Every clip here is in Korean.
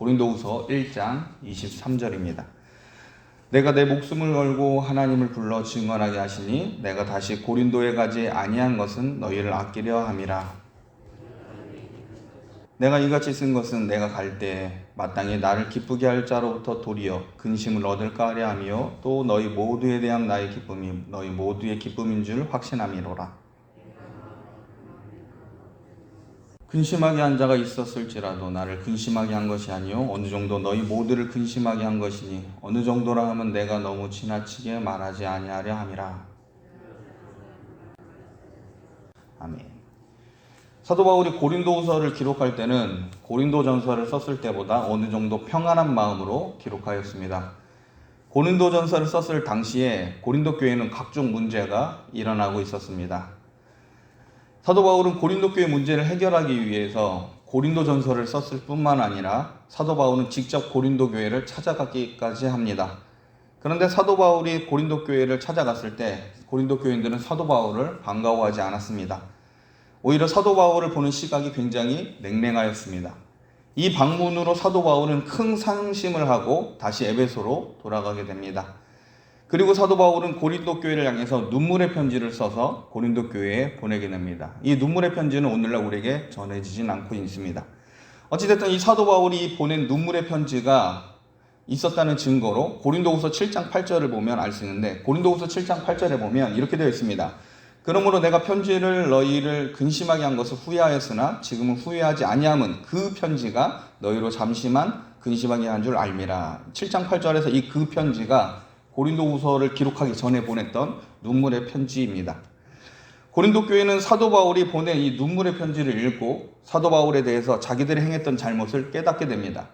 고린도후서 1장 23절입니다. 내가 내 목숨을 걸고 하나님을 불러 증언하게 하시니 내가 다시 고린도에 가지 아니한 것은 너희를 아끼려 함이라. 내가 이같이 쓴 것은 내가 갈 때에 마땅히 나를 기쁘게 할 자로부터 도리어 근심을 얻을까 하려 함이요 또 너희 모두에 대한 나의 기쁨이 너희 모두의 기쁨인 줄 확신함이로라. 근심하게 한 자가 있었을지라도 나를 근심하게 한 것이 아니요 어느 정도 너희 모두를 근심하게 한 것이니 어느 정도라 하면 내가 너무 지나치게 말하지 아니하려 함이라. 아멘. 사도 바울이 고린도후서를 기록할 때는 고린도전서를 썼을 때보다 어느 정도 평안한 마음으로 기록하였습니다. 고린도전서를 썼을 당시에 고린도 교회는 각종 문제가 일어나고 있었습니다. 사도 바울은 고린도 교회 문제를 해결하기 위해서 고린도전서를 썼을 뿐만 아니라 사도 바울은 직접 고린도 교회를 찾아가기까지 합니다. 그런데 사도 바울이 고린도 교회를 찾아갔을 때 고린도 교인들은 사도 바울을 반가워하지 않았습니다. 오히려 사도 바울을 보는 시각이 굉장히 냉랭하였습니다. 이 방문으로 사도 바울은 큰 상심을 하고 다시 에베소로 돌아가게 됩니다. 그리고 사도 바울은 고린도 교회를 향해서 눈물의 편지를 써서 고린도 교회에 보내게 됩니다. 이 눈물의 편지는 오늘날 우리에게 전해지진 않고 있습니다. 어찌됐든 이 사도 바울이 보낸 눈물의 편지가 있었다는 증거로 고린도후서 7장 8절을 보면 알 수 있는데 고린도후서 7장 8절에 보면 이렇게 되어 있습니다. 그러므로 내가 편지를 너희를 근심하게 한 것을 후회하였으나 지금은 후회하지 아니함은 그 편지가 너희로 잠시만 근심하게 한 줄 알미라. 7장 8절에서 이 그 편지가 고린도후서를 기록하기 전에 보냈던 눈물의 편지입니다. 고린도 교회는 사도 바울이 보낸 이 눈물의 편지를 읽고 사도 바울에 대해서 자기들이 행했던 잘못을 깨닫게 됩니다.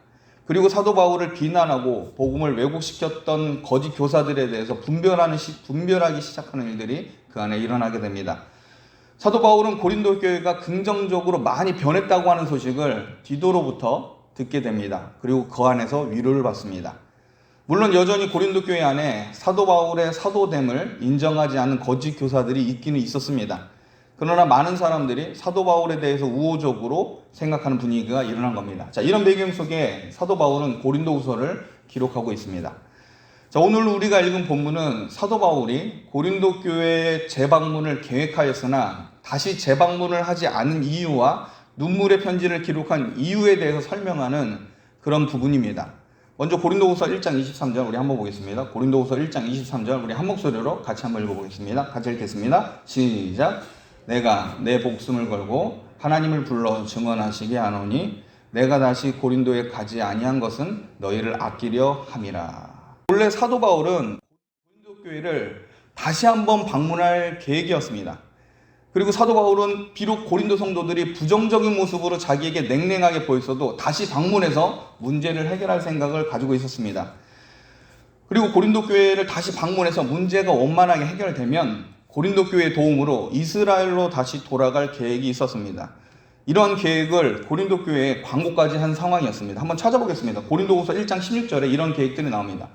그리고 사도 바울을 비난하고 복음을 왜곡시켰던 거짓 교사들에 대해서 분별하기 시작하는 일들이 그 안에 일어나게 됩니다. 사도 바울은 고린도 교회가 긍정적으로 많이 변했다고 하는 소식을 디도로부터 듣게 됩니다. 그리고 그 안에서 위로를 받습니다. 물론 여전히 고린도 교회 안에 사도 바울의 사도됨을 인정하지 않는 거짓 교사들이 있기는 있었습니다. 그러나 많은 사람들이 사도 바울에 대해서 우호적으로 생각하는 분위기가 일어난 겁니다. 자, 이런 배경 속에 사도 바울은 고린도후서를 기록하고 있습니다. 자, 오늘 우리가 읽은 본문은 사도 바울이 고린도 교회의 재방문을 계획하였으나 다시 재방문을 하지 않은 이유와 눈물의 편지를 기록한 이유에 대해서 설명하는 그런 부분입니다. 먼저 고린도후서 1장 23절 우리 한번 보겠습니다. 고린도후서 1장 23절 우리 한 목소리로 같이 한번 읽어보겠습니다. 같이 읽겠습니다. 시작. 내가 내 목숨을 걸고 하나님을 불러 증언하시게 하노니 내가 다시 고린도에 가지 아니한 것은 너희를 아끼려 함이라. 원래 사도 바울은 고린도 교회를 다시 한번 방문할 계획이었습니다. 그리고 사도 바울은 비록 고린도 성도들이 부정적인 모습으로 자기에게 냉랭하게 보였어도 다시 방문해서 문제를 해결할 생각을 가지고 있었습니다. 그리고 고린도 교회를 다시 방문해서 문제가 원만하게 해결되면 고린도 교회의 도움으로 이스라엘로 다시 돌아갈 계획이 있었습니다. 이러한 계획을 고린도 교회에 광고까지 한 상황이었습니다. 한번 찾아보겠습니다. 고린도후서 1장 16절에 이런 계획들이 나옵니다.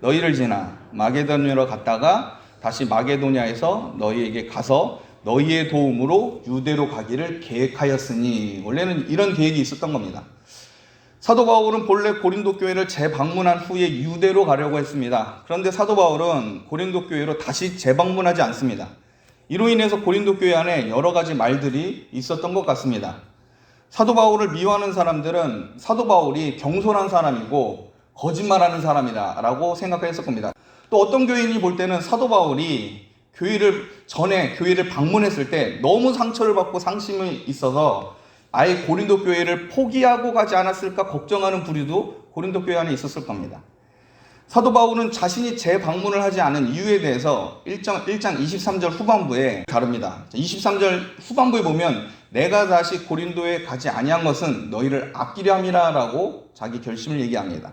너희를 지나 마게도냐로 갔다가 다시 마게도냐에서 너희에게 가서 너희의 도움으로 유대로 가기를 계획하였으니. 원래는 이런 계획이 있었던 겁니다. 사도 바울은 본래 고린도 교회를 재방문한 후에 유대로 가려고 했습니다. 그런데 사도 바울은 고린도 교회로 다시 재방문하지 않습니다. 이로 인해서 고린도 교회 안에 여러 가지 말들이 있었던 것 같습니다. 사도 바울을 미워하는 사람들은 사도 바울이 경솔한 사람이고 거짓말하는 사람이다 라고 생각했을 겁니다. 또 어떤 교인이 볼 때는 사도 바울이 교회를 방문했을 때 너무 상처를 받고 상심이 있어서 아예 고린도 교회를 포기하고 가지 않았을까 걱정하는 부류도 고린도 교회 안에 있었을 겁니다. 사도 바울은 자신이 재방문을 하지 않은 이유에 대해서 1장 23절 후반부에 다룹니다. 23절 후반부에 보면 내가 다시 고린도에 가지 아니한 것은 너희를 아끼려 함이라 라고 자기 결심을 얘기합니다.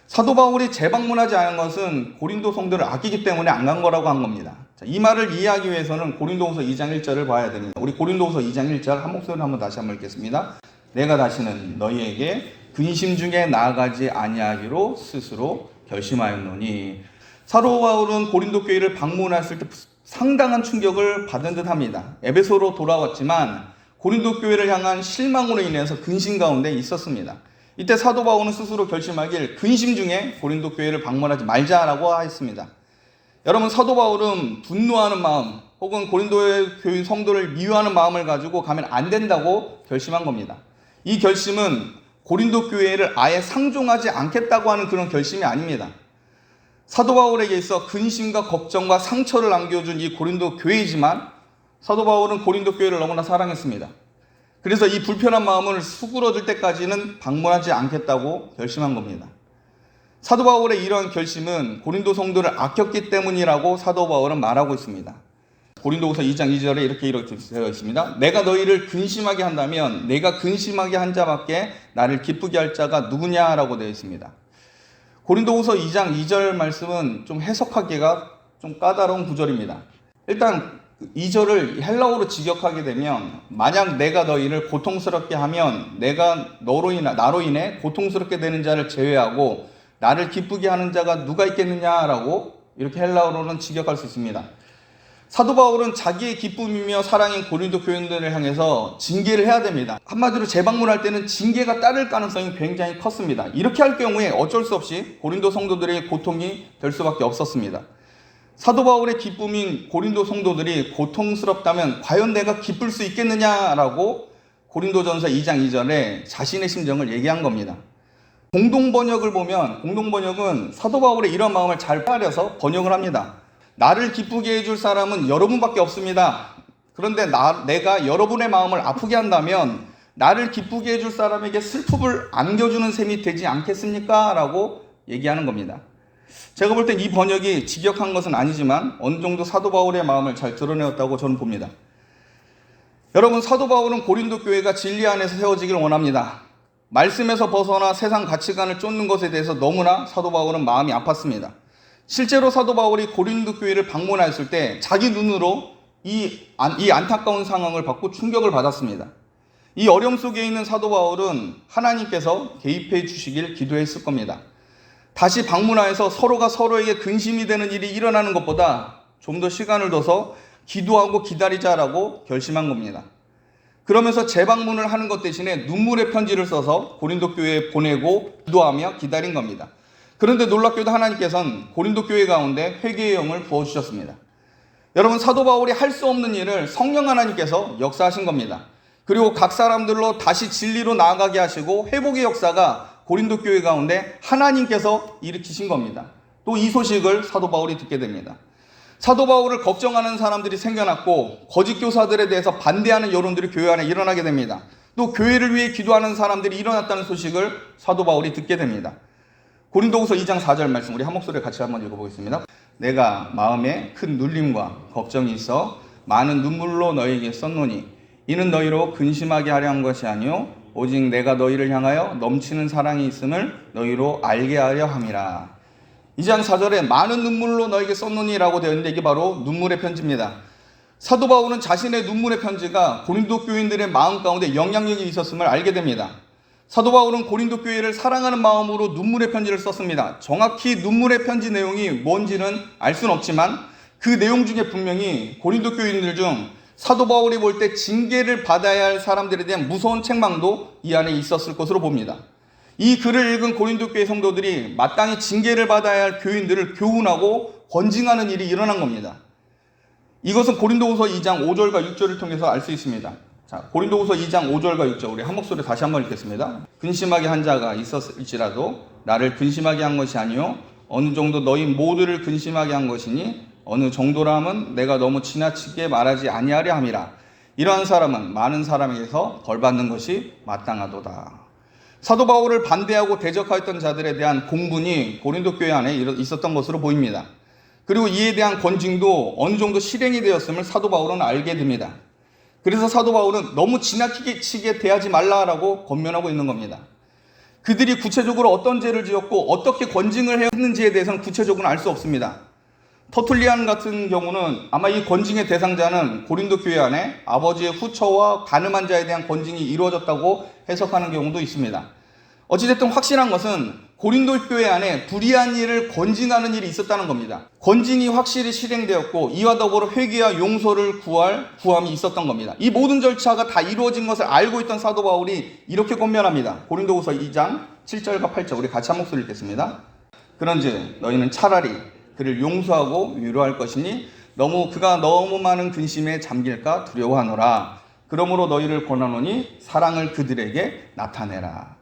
사도 바울이 재방문하지 않은 것은 고린도 성도를 아끼기 때문에 안 간 거라고 한 겁니다. 자, 이 말을 이해하기 위해서는 고린도후서 2장 1절을 봐야 됩니다. 우리 고린도후서 2장 1절 한 목소리로 한번 다시 한번 읽겠습니다. 내가 다시는 너희에게 근심 중에 나아가지 아니하기로 스스로 결심하였노니. 사도 바울은 고린도 교회를 방문했을 때 상당한 충격을 받은 듯합니다. 에베소로 돌아왔지만 고린도 교회를 향한 실망으로 인해서 근심 가운데 있었습니다. 이때 사도 바울은 스스로 결심하길 근심 중에 고린도 교회를 방문하지 말자라고 하였습니다. 여러분, 사도 바울은 분노하는 마음 혹은 고린도의 교인 성도를 미워하는 마음을 가지고 가면 안 된다고 결심한 겁니다. 이 결심은 고린도 교회를 아예 상종하지 않겠다고 하는 그런 결심이 아닙니다. 사도 바울에게 있어 근심과 걱정과 상처를 남겨준 이 고린도 교회이지만 사도 바울은 고린도 교회를 너무나 사랑했습니다. 그래서 이 불편한 마음을 수그러들 때까지는 방문하지 않겠다고 결심한 겁니다. 사도 바울의 이러한 결심은 고린도 성도를 아꼈기 때문이라고 사도 바울은 말하고 있습니다. 고린도후서 2장 2절에 이렇게 되어 있습니다. 내가 너희를 근심하게 한다면 내가 근심하게 한 자밖에 나를 기쁘게 할 자가 누구냐라고 되어 있습니다. 고린도후서 2장 2절 말씀은 좀 해석하기가 좀 까다로운 구절입니다. 일단 2절을 헬라어로 직역하게 되면 만약 내가 너희를 고통스럽게 하면 내가 나로 인해 고통스럽게 되는 자를 제외하고 나를 기쁘게 하는 자가 누가 있겠느냐라고 이렇게 헬라어로는 직역할 수 있습니다. 사도 바울은 자기의 기쁨이며 사랑인 고린도 교인들을 향해서 징계를 해야 됩니다. 한마디로 재방문할 때는 징계가 따를 가능성이 굉장히 컸습니다. 이렇게 할 경우에 어쩔 수 없이 고린도 성도들에게 고통이 될 수밖에 없었습니다. 사도 바울의 기쁨인 고린도 성도들이 고통스럽다면 과연 내가 기쁠 수 있겠느냐라고 고린도전서 2장 2절에 자신의 심정을 얘기한 겁니다. 공동번역을 보면 공동번역은 사도 바울의 이런 마음을 잘 파려서 번역을 합니다. 나를 기쁘게 해줄 사람은 여러분밖에 없습니다. 그런데 내가 여러분의 마음을 아프게 한다면 나를 기쁘게 해줄 사람에게 슬픔을 안겨주는 셈이 되지 않겠습니까? 라고 얘기하는 겁니다. 제가 볼 땐 이 번역이 직역한 것은 아니지만 어느 정도 사도 바울의 마음을 잘 드러내었다고 저는 봅니다. 여러분, 사도 바울은 고린도 교회가 진리 안에서 세워지길 원합니다. 말씀에서 벗어나 세상 가치관을 쫓는 것에 대해서 너무나 사도 바울은 마음이 아팠습니다. 실제로 사도 바울이 고린도 교회를 방문하였을 때 자기 눈으로 이 안타까운 상황을 받고 충격을 받았습니다. 이 어려움 속에 있는 사도 바울은 하나님께서 개입해 주시길 기도했을 겁니다. 다시 방문하여서 서로가 서로에게 근심이 되는 일이 일어나는 것보다 좀 더 시간을 둬서 기도하고 기다리자라고 결심한 겁니다. 그러면서 재방문을 하는 것 대신에 눈물의 편지를 써서 고린도 교회에 보내고 기도하며 기다린 겁니다. 그런데 놀랍게도 하나님께서는 고린도 교회 가운데 회개의 영을 부어주셨습니다. 여러분, 사도 바울이 할 수 없는 일을 성령 하나님께서 역사하신 겁니다. 그리고 각 사람들로 다시 진리로 나아가게 하시고 회복의 역사가 고린도 교회 가운데 하나님께서 일으키신 겁니다. 또 이 소식을 사도 바울이 듣게 됩니다. 사도 바울을 걱정하는 사람들이 생겨났고 거짓 교사들에 대해서 반대하는 여론들이 교회 안에 일어나게 됩니다. 또 교회를 위해 기도하는 사람들이 일어났다는 소식을 사도 바울이 듣게 됩니다. 고린도후서 2장 4절 말씀 우리 한 목소리에 같이 한번 읽어보겠습니다. 내가 마음에 큰 눌림과 걱정이 있어 많은 눈물로 너희에게 썼노니 이는 너희로 근심하게 하려 한 것이 아니요 오직 내가 너희를 향하여 넘치는 사랑이 있음을 너희로 알게 하려 함이라. 2장 4절에 많은 눈물로 너에게 썼노니라고 되어 있는데 이게 바로 눈물의 편지입니다. 사도 바울은 자신의 눈물의 편지가 고린도 교인들의 마음 가운데 영향력이 있었음을 알게 됩니다. 사도 바울은 고린도 교회를 사랑하는 마음으로 눈물의 편지를 썼습니다. 정확히 눈물의 편지 내용이 뭔지는 알 수는 없지만 그 내용 중에 분명히 고린도 교인들 중 사도 바울이 볼 때 징계를 받아야 할 사람들에 대한 무서운 책망도 이 안에 있었을 것으로 봅니다. 이 글을 읽은 고린도 교회 성도들이 마땅히 징계를 받아야 할 교인들을 교훈하고 권징하는 일이 일어난 겁니다. 이것은 고린도후서 2장 5절과 6절을 통해서 알 수 있습니다. 자, 고린도후서 2장 5절과 6절 우리 한 목소리 다시 한번 읽겠습니다. 근심하게 한 자가 있었을지라도 나를 근심하게 한 것이 아니요 어느 정도 너희 모두를 근심하게 한 것이니 어느 정도라면 내가 너무 지나치게 말하지 아니하려 함이라. 이러한 사람은 많은 사람에게서 벌받는 것이 마땅하도다. 사도 바울을 반대하고 대적하였던 자들에 대한 공분이 고린도 교회 안에 있었던 것으로 보입니다. 그리고 이에 대한 권징도 어느 정도 실행이 되었음을 사도 바울은 알게 됩니다. 그래서 사도 바울은 너무 지나치게 대하지 말라라고 권면하고 있는 겁니다. 그들이 구체적으로 어떤 죄를 지었고 어떻게 권징을 했는지에 대해서는 구체적으로는 알 수 없습니다. 터툴리안 같은 경우는 아마 이 권징의 대상자는 고린도 교회 안에 아버지의 후처와 가늠한 자에 대한 권징이 이루어졌다고 해석하는 경우도 있습니다. 어찌됐든 확실한 것은 고린도 교회 안에 불의한 일을 건진하는 일이 있었다는 겁니다. 건진이 확실히 실행되었고 이와 더불어 회개와 용서를 구할 구함이 있었던 겁니다. 이 모든 절차가 다 이루어진 것을 알고 있던 사도 바울이 이렇게 권면합니다. 고린도후서 2장 7절과 8절 우리 같이 한 목소리 읽겠습니다. 그런즉 너희는 차라리 그를 용서하고 위로할 것이니 그가 너무 많은 근심에 잠길까 두려워하노라. 그러므로 너희를 권하노니 사랑을 그들에게 나타내라.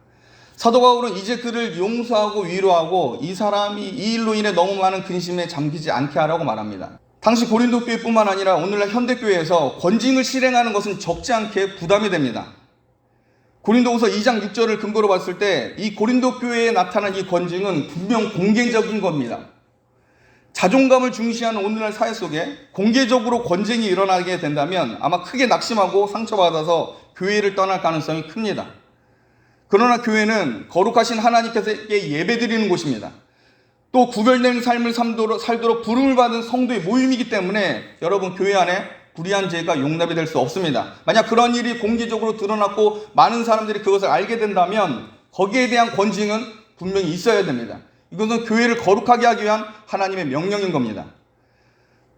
사도 바울은 이제 그를 용서하고 위로하고 이 사람이 이 일로 인해 너무 많은 근심에 잠기지 않게 하라고 말합니다. 당시 고린도 교회뿐만 아니라 오늘날 현대교회에서 권징을 실행하는 것은 적지 않게 부담이 됩니다. 고린도후서 2장 6절을 근거로 봤을 때 이 고린도 교회에 나타난 이 권징은 분명 공개적인 겁니다. 자존감을 중시하는 오늘날 사회 속에 공개적으로 권징이 일어나게 된다면 아마 크게 낙심하고 상처받아서 교회를 떠날 가능성이 큽니다. 그러나 교회는 거룩하신 하나님께서 예배드리는 곳입니다. 또 구별된 삶을 살도록 부름을 받은 성도의 모임이기 때문에 여러분 교회 안에 불의한 죄가 용납이 될 수 없습니다. 만약 그런 일이 공개적으로 드러났고 많은 사람들이 그것을 알게 된다면 거기에 대한 권징은 분명히 있어야 됩니다. 이것은 교회를 거룩하게 하기 위한 하나님의 명령인 겁니다.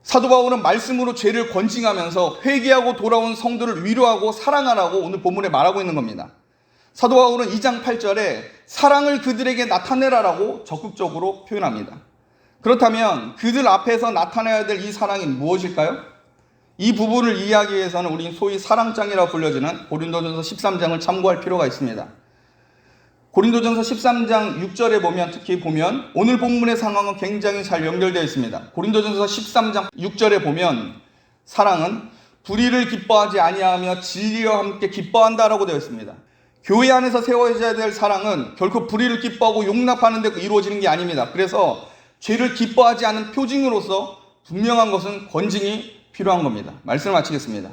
사도 바울은 말씀으로 죄를 권징하면서 회개하고 돌아온 성도를 위로하고 사랑하라고 오늘 본문에 말하고 있는 겁니다. 사도 바울은 2장 8절에 사랑을 그들에게 나타내라라고 적극적으로 표현합니다. 그렇다면 그들 앞에서 나타내야 될 이 사랑이 무엇일까요? 이 부분을 이해하기 위해서는 우리는 소위 사랑장이라고 불려지는 고린도전서 13장을 참고할 필요가 있습니다. 고린도전서 13장 6절에 특히 보면 오늘 본문의 상황은 굉장히 잘 연결되어 있습니다. 고린도전서 13장 6절에 보면 사랑은 불의를 기뻐하지 아니하며 진리와 함께 기뻐한다라고 되어 있습니다. 교회 안에서 세워져야 될 사랑은 결코 불의를 기뻐하고 용납하는 데 이루어지는 게 아닙니다. 그래서 죄를 기뻐하지 않은 표징으로서 분명한 것은 권징이 필요한 겁니다. 말씀을 마치겠습니다.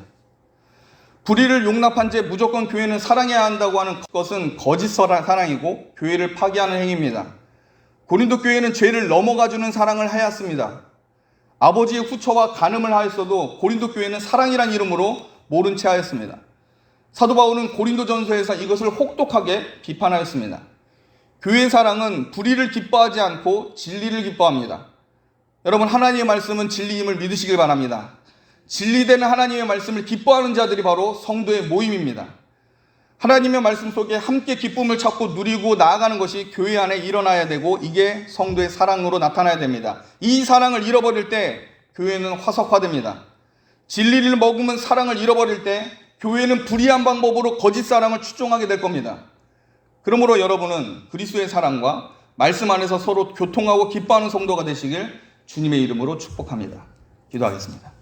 불의를 용납한 채 무조건 교회는 사랑해야 한다고 하는 것은 거짓 사랑이고 교회를 파괴하는 행위입니다. 고린도 교회는 죄를 넘어가주는 사랑을 하였습니다. 아버지의 후처와 간음을 하였어도 고린도 교회는 사랑이란 이름으로 모른 채 하였습니다. 사도 바울은 고린도전서에서 이것을 혹독하게 비판하였습니다. 교회의 사랑은 불의를 기뻐하지 않고 진리를 기뻐합니다. 여러분 하나님의 말씀은 진리임을 믿으시길 바랍니다. 진리되는 하나님의 말씀을 기뻐하는 자들이 바로 성도의 모임입니다. 하나님의 말씀 속에 함께 기쁨을 찾고 누리고 나아가는 것이 교회 안에 일어나야 되고 이게 성도의 사랑으로 나타나야 됩니다. 이 사랑을 잃어버릴 때 교회는 화석화됩니다. 진리를 머금은 사랑을 잃어버릴 때 교회는 불의한 방법으로 거짓 사랑을 추종하게 될 겁니다. 그러므로 여러분은 그리스도의 사랑과 말씀 안에서 서로 교통하고 기뻐하는 성도가 되시길 주님의 이름으로 축복합니다. 기도하겠습니다.